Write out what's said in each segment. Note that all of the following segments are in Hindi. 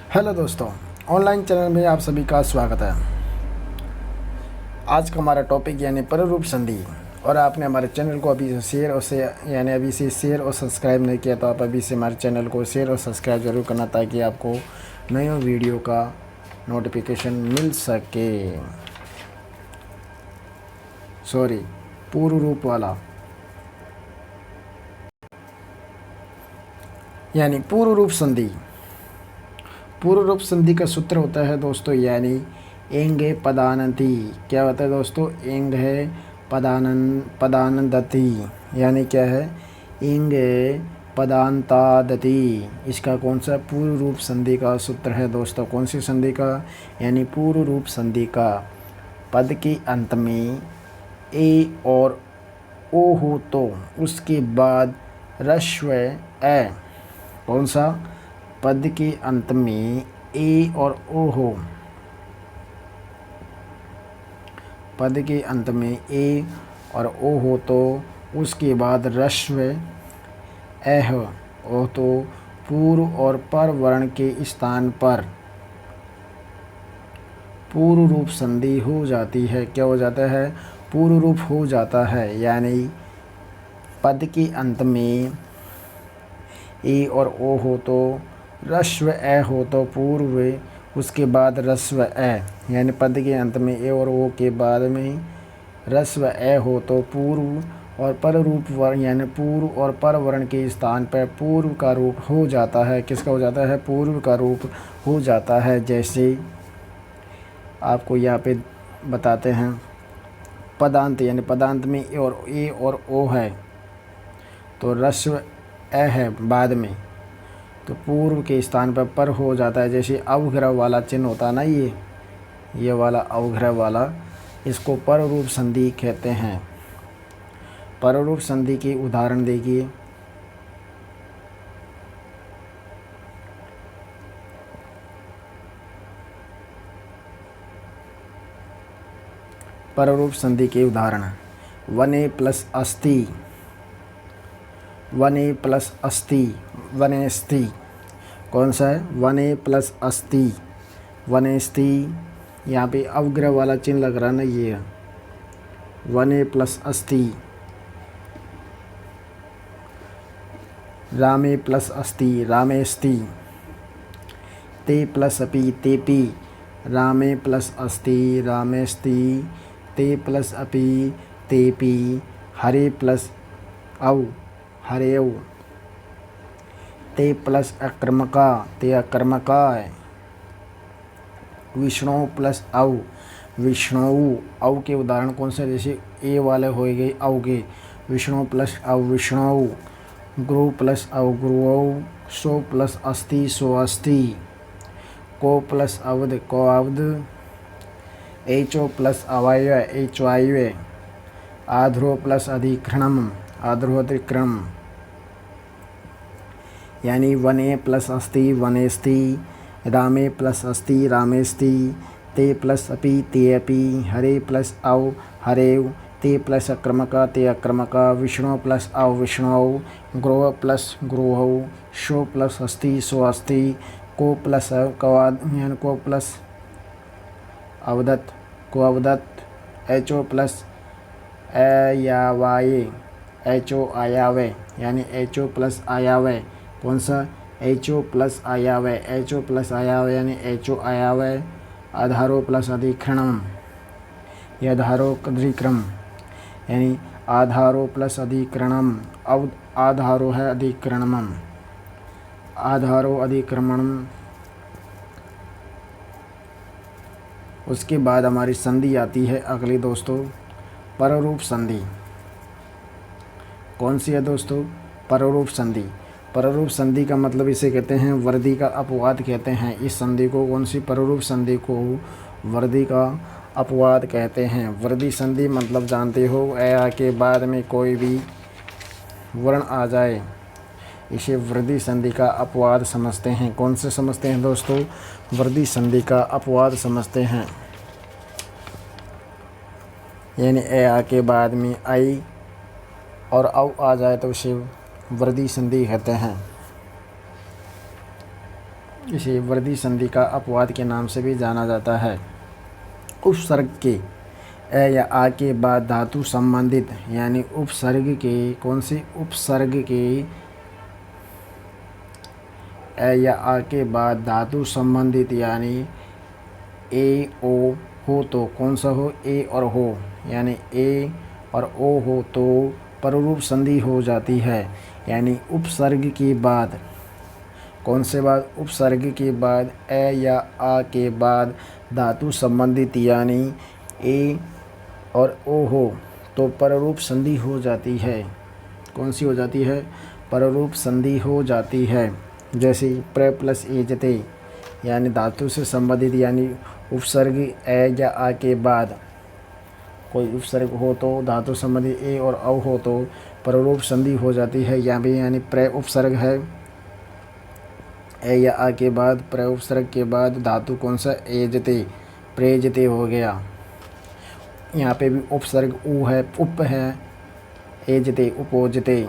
हेलो दोस्तों, ऑनलाइन चैनल में आप सभी का स्वागत है। आज का हमारा टॉपिक यानी पररूप संधि। और आपने हमारे चैनल को अभी से शेयर और सब्सक्राइब नहीं किया तो आप अभी से हमारे चैनल को शेयर और सब्सक्राइब जरूर करना, ताकि आपको नए वीडियो का नोटिफिकेशन मिल सके। पूर्व रूप वाला यानी पूर्व रूप संधि। पूर्व रूप संधि का सूत्र होता है दोस्तों यानी एंगे पदानंती। क्या होता है दोस्तों? एंग है पदानंदति, यानी क्या है? एंगे पदांतादति। इसका कौन सा पूर्व रूप संधि का सूत्र है दोस्तों? कौन सी संधि का? यानी पूर्व रूप संधि का। पद के अंत में ए और ओ हो तो उसके बाद ह्रस्व ए। कौन सा? पद के अंत में ए और ओ हो, पद के अंत में ए और ओ हो तो उसके बाद ह्रस्व ए हो तो पूर्व और पर वर्ण के स्थान पर पूर्व रूप संधि हो जाती है। क्या हो जाता है? पूर्व रूप हो जाता है। यानी पद के अंत में ए और ओ हो तो ह्रस्व ए हो तो पूर्व, उसके बाद ह्रस्व ए। यानी पद के अंत में ए और ओ के बाद में ह्रस्व ए हो तो पूर्व और पर रूप वर्ण यानी पूर्व और पर वर्ण के स्थान पर पूर्व का रूप हो जाता है। किसका हो जाता है? पूर्व का रूप हो जाता है। जैसे आपको यहाँ पे बताते हैं, पदांत यानी पदांत में ए और ओ है तो ह्रस्व ए है बाद में, तो पूर्व के स्थान पर हो जाता है। जैसे अवग्रह वाला चिन्ह होता है ना, ये वाला अवग्रह वाला, इसको पररूप संधि कहते हैं। पररूप संधि की उदाहरण देखिए। पररूप संधि के उदाहरण वने प्लस अस्ति, वने प्लस अस्ति, वनेस्ति। कौन सा है? वने प्लस अस्ति, वनेस्ति। यहाँ पे अवग्रह वाला चिन्ह लग रहा है ना, ये है वने प्लस अस्ति। रामे प्लस अस्ति, रामेस्ति। ते प्लस अपि, तेपि। रामे प्लस अस्ति, रामेस्ति। ते प्लस अपि, तेपि। हरे प्लस औ, हरेऊ। ते प्लस अकर्मका, ते अकर्मकाय। विष्णु प्लस औ, विष्णु। औ के उदाहरण कौन से? जैसे ए वाले हो गए औ के, विष्णु प्लस औ, विष्णु। गुरु प्लस औ, गुरुऔ। सो प्लस अस्ति, सो अस्ति। को प्लस अवध, को अवध। एचो प्लस अवायव, एचो आयव। आध्रो प्लस अधिकरणम, आध्रो अधिकरणम। यानी वने प्लस अस्ति, वनेस्ति। रामे प्लस अस्ति, रामेस्ति। ते प्लस अपि, ते अपि। हरे प्लस औ, हरेव। ते प्लस अक्रमका, ते अक्रमका। विष्णु प्लस औ, विष्णु। गुरु प्लस गुरुहौ। सो प्लस अस्ति, सो अस्ति। को प्लस को प्लस अवदत्त, को अवदत्त। एचो प्लस अयावाये, एचो आयावे। यानी एचो प्लस आयावे। कौन सा? एचो प्लस आयावे, एचो प्लस आयावे यानी एचो आयावे। आधारो प्लस अधिकरणम, यह आधारो अधिकरणम यानी आधारो प्लस अधिकरणम। अब आधारो है अधिकरणम, आधारो अधिक्रमणम। उसके बाद हमारी संधि आती है अगली दोस्तों, पररूप संधि। कौन सी है दोस्तों? पररूप संधि। पररूप संधि का मतलब इसे कहते हैं वर्दी का अपवाद कहते हैं। इस संधि को, कौन सी पररूप संधि को वर्दी का अपवाद कहते हैं। वर्दी संधि मतलब जानते हो, ए के बाद में कोई भी वर्ण आ जाए, इसे वर्दी संधि का अपवाद समझते हैं। कौन से समझते हैं दोस्तों? वर्दी संधि का अपवाद समझते हैं। यानी ए के बाद में आई और औ आ जाए तो उसे वर्दी संधि कहते हैं। इसे वृद्धि संधि का अपवाद के नाम से भी जाना जाता है। उपसर्ग के ए या आ के बाद धातु संबंधित यानी उपसर्ग के कौन से उपसर्ग के ए या आ के बाद धातु संबंधित यानी ए ओ हो तो कौन सा हो, ए और हो, यानी ए और ओ हो तो पररूप संधि हो जाती है। यानी उपसर्ग के बाद कौन से बाद, उपसर्ग के बाद ए या आ के बाद धातु संबंधित यानी ए और ओ हो तो पररूप संधि हो जाती है। कौन सी हो जाती है, पररूप संधि हो जाती है। जैसे प्र प्लस ए जते यानी धातु से संबंधित यानी उपसर्ग ए या आ के बाद कोई उपसर्ग हो तो धातु संबंधित ए और औ हो तो पररूप संधि हो जाती है। यहाँ भी यानी प्र उपसर्ग है, ए या आ के बाद प्र उपसर्ग के बाद धातु कौन सा, एजते, प्रेजते हो गया। यहाँ पे भी उपसर्ग उ है, उप है, एजते, उपोजते।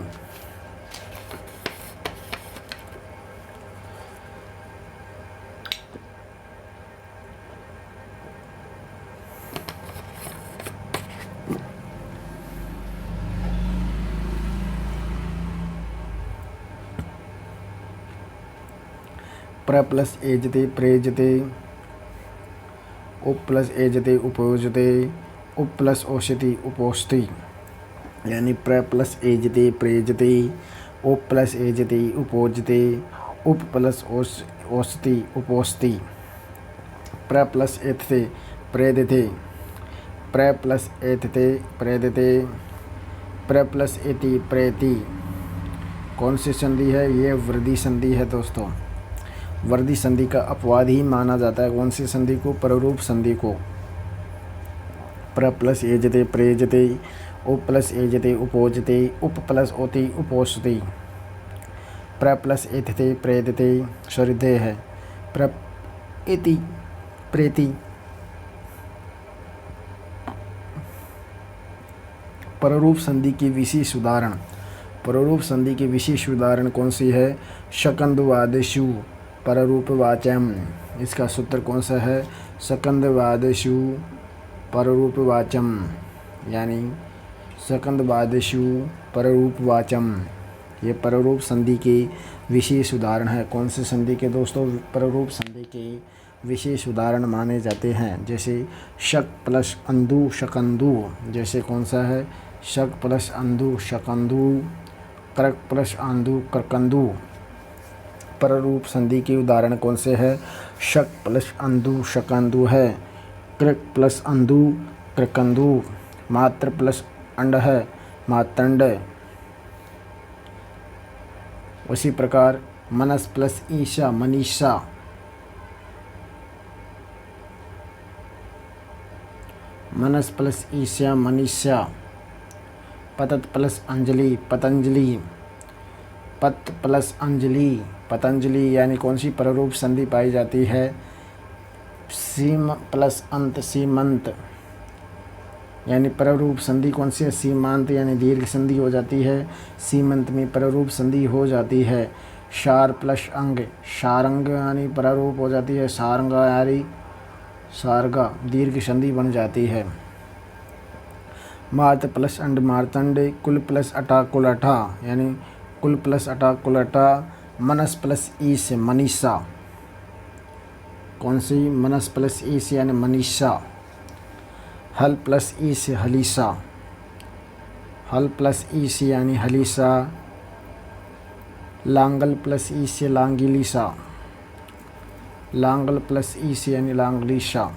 प्र प्लस एजते प्रेजते, उप प्लस एजते उपोजते, उप प्लस ओषति उपोष्टि। यानी प्र प्लस एजते प्रेजते, उप प्लस एजते उपोजते, उप प्लस ओषति उपोष्टि। प्र प्लस एथते प्रेदते, प्र प्लस एथते प्रेदते, प्र प्लस एति प्रेति। कौन सी संधि है, ये वृद्धि संधि है दोस्तों। वृद्धि संधि का अपवाद ही माना जाता है कौन सी संधि को, पररूप संधि को। प्र प्लस एजते प्रेजते, उप प्लस एजते उपोजते, उप प्लस ओति उपोषति। प्र प्लस एथते प्रेदते स्वरिधेय है, प्र इति प्रेति। पररूप संधि की विशेष उदाहरण, पररूप संधि की विशेष उदाहरण कौन सी है, शकंदवादेषु पररूपवाचम। इसका सूत्र कौन सा है, शकंदवादेषु पररूपवाचम, यानी शकंदवादेषु पररूपवाचम। ये पररूप संधि के विशेष उदाहरण है। कौन से संधि के दोस्तों, पररूप संधि के विशेष उदाहरण माने जाते हैं। जैसे शक प्लस अंधु शकंदु, जैसे कौन सा है, शक प्लस अंधु शकंदु, क्रक प्लस आंधु क्रकंदु। पररूप संधि के उदाहरण कौन से है, शक प्लस अंधु शकंदु है, क्रक प्लस अंधु क्रकंदु, मात्र प्लस अंड है मातंड। उसी प्रकार मनस प्लस ईशा मनीषा, मनस प्लस ईशा मनीषा, पतत प्लस अंजलि पतंजलि, पत प्लस अंजलि पतंजलि। यानी कौन सी पररूप संधि पाई जाती है, सीम प्लस अंत सीमंत। यानी पररूप संधि कौन सी है, सीमांत यानी दीर्घ संधि हो जाती है, सीमंत में पररूप संधि हो जाती है। शार प्लस अंग शारंग यानी पररूप हो जाती है, सारंगा यानी सारगा दीर्घ संधि बन जाती है। मार्त प्लस अंड मार्तंड, कुल प्लस अटा कुलटा यानी कुल प्लस अटा कुलटा, मनस प्लस ईस मनीषा। कौन सी, मनस प्लस ईस यानी मनीषा। हल प्लस ईस हलीसा, हल प्लस ईस यानी हलीसा। लांगल प्लस ईस लांगिलीसा, लांगल प्लस ईस यानी लांगलीसा।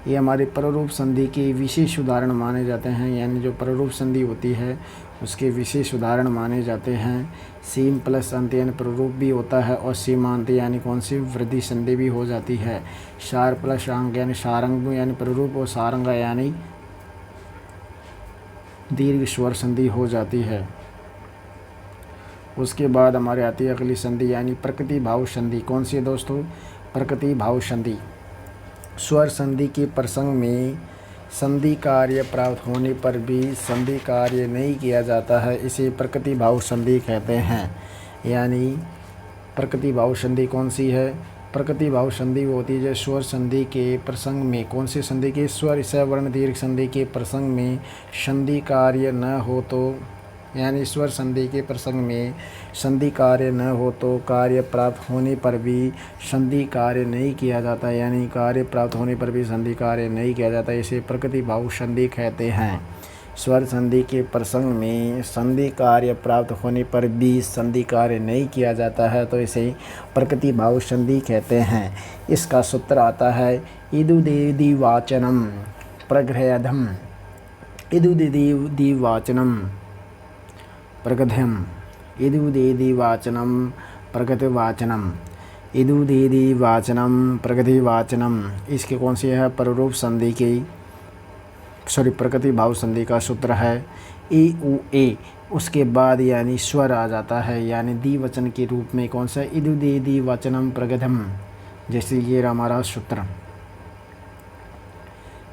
ये हमारे पररूप संधि के विशेष उदाहरण माने जाते हैं। यानी जो पररूप संधि होती है उसके विशेष उदाहरण माने जाते हैं। सीम प्लस अंत यानी पररूप भी होता है और सीमांत यानी कौन सी, वृद्धि संधि भी हो जाती है। शार प्लस अंग यानी सारंग यानी पररूप और सारंगा यानी दीर्घ स्वर संधि हो जाती है। उसके बाद हमारे आती है अगली संधि यानी प्रकृति भाव संधि। कौन सी है दोस्तों, प्रकृति भाव संधि। स्वर संधि के प्रसंग में संधि कार्य प्राप्त होने पर भी संधि कार्य नहीं किया जाता है, इसे प्रकृति भाव संधि कहते हैं। यानी प्रकृति भाव संधि कौन सी है? प्रकृति भाव संधि वो होती है जो स्वर संधि के प्रसंग में, कौन सी संधि के? स्वर सवर्ण दीर्घ संधि के प्रसंग में संधि कार्य न हो तो, यानी स्वर संधि के प्रसंग में संधि कार्य न हो तो कार्य प्राप्त होने पर भी संधि कार्य नहीं किया जाता, यानी कार्य प्राप्त होने पर भी संधि कार्य नहीं किया जाता, इसे प्रकृति भाव संधि कहते हैं। स्वर संधि के प्रसंग में संधि कार्य प्राप्त होने पर भी संधि कार्य नहीं किया जाता है तो इसे प्रकृति भाव संधि कहते हैं। इसका सूत्र आता है इदुदिवाचनम प्रग्रहधम, इदुदिवाचनम प्रगध्यम, इदुदिवाचनम प्रगतिवाचनम, इदुदिवाचनम प्रगतिवाचनम। इसकी कौन सी है? पररूप संधि की प्रकृति भाव संधि का सूत्र है ए उ ए, उसके बाद यानी स्वर आ जाता है, यानी द्विवचन के रूप में कौन सा? इदुदिवाचनम प्रगधम। जैसे ये हमारा सूत्र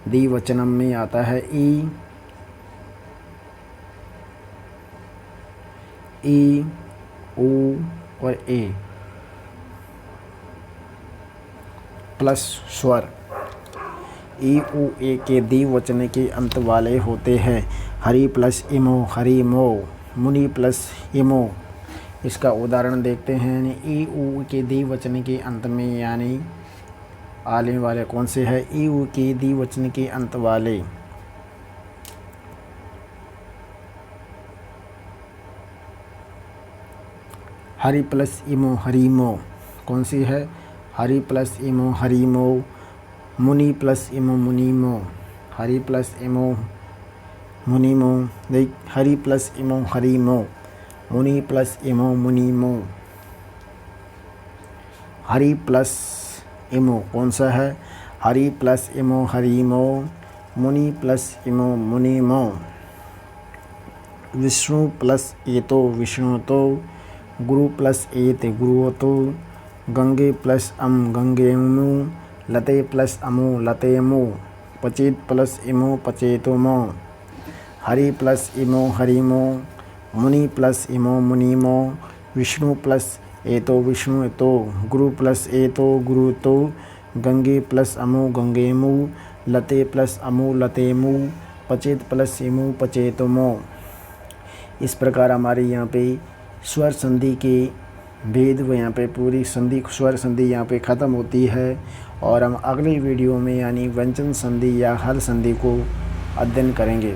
द्विवचनम में आता है ई उ और ए प्लस स्वर। ई उ ए के द्विवचन के अंत वाले होते हैं। हरि प्लस इमो हरिमो, मुनि प्लस इमो। इसका उदाहरण देखते हैं। ई उ के द्विवचन के अंत में यानी आने वाले कौन से है? ई उ के द्विवचन के अंत वाले हरि प्लस इमो हरिमो, कौन सी है? हरि प्लस इमो हरिमो, मुनि प्लस इमो मुनिमो, हरि प्लस इमो मुनिमो, देख हरि प्लस इमो हरिमो, मुनि प्लस इमो मुनिमो। हरि प्लस इमो कौन सा है? हरि प्लस इमो हरिमो, मुनि प्लस इमो मुनिमो। विष्णु प्लस एतो विष्णुतो, गुरु प्लस एत गुरुतो, गंगे प्लस गंगेमु, लते प्लस अमो लतेमो, पचेत प्लस इमो पचेतुमो। हरि प्लस इमो हरिमो, मुनि प्लस इमो मुनिमो, विष्णु प्लस एतो विष्णुतो, गुरु प्लस एतो गुरुतो, गंगे प्लस अमो गंगेमु, लते प्लस अमो लतेमु, पचेत प्लस इमो पचेतुमो। इस प्रकार हमारे यहाँ पे स्वर संधि के भेद व यहाँ पे पूरी संधि स्वर संधि यहाँ पे ख़त्म होती है और हम अगले वीडियो में यानी व्यंजन संधि या हल संधि को अध्ययन करेंगे।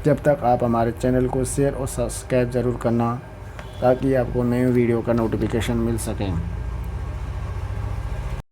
जब तक आप हमारे चैनल को शेयर और सब्सक्राइब ज़रूर करना ताकि आपको नए वीडियो का नोटिफिकेशन मिल सके।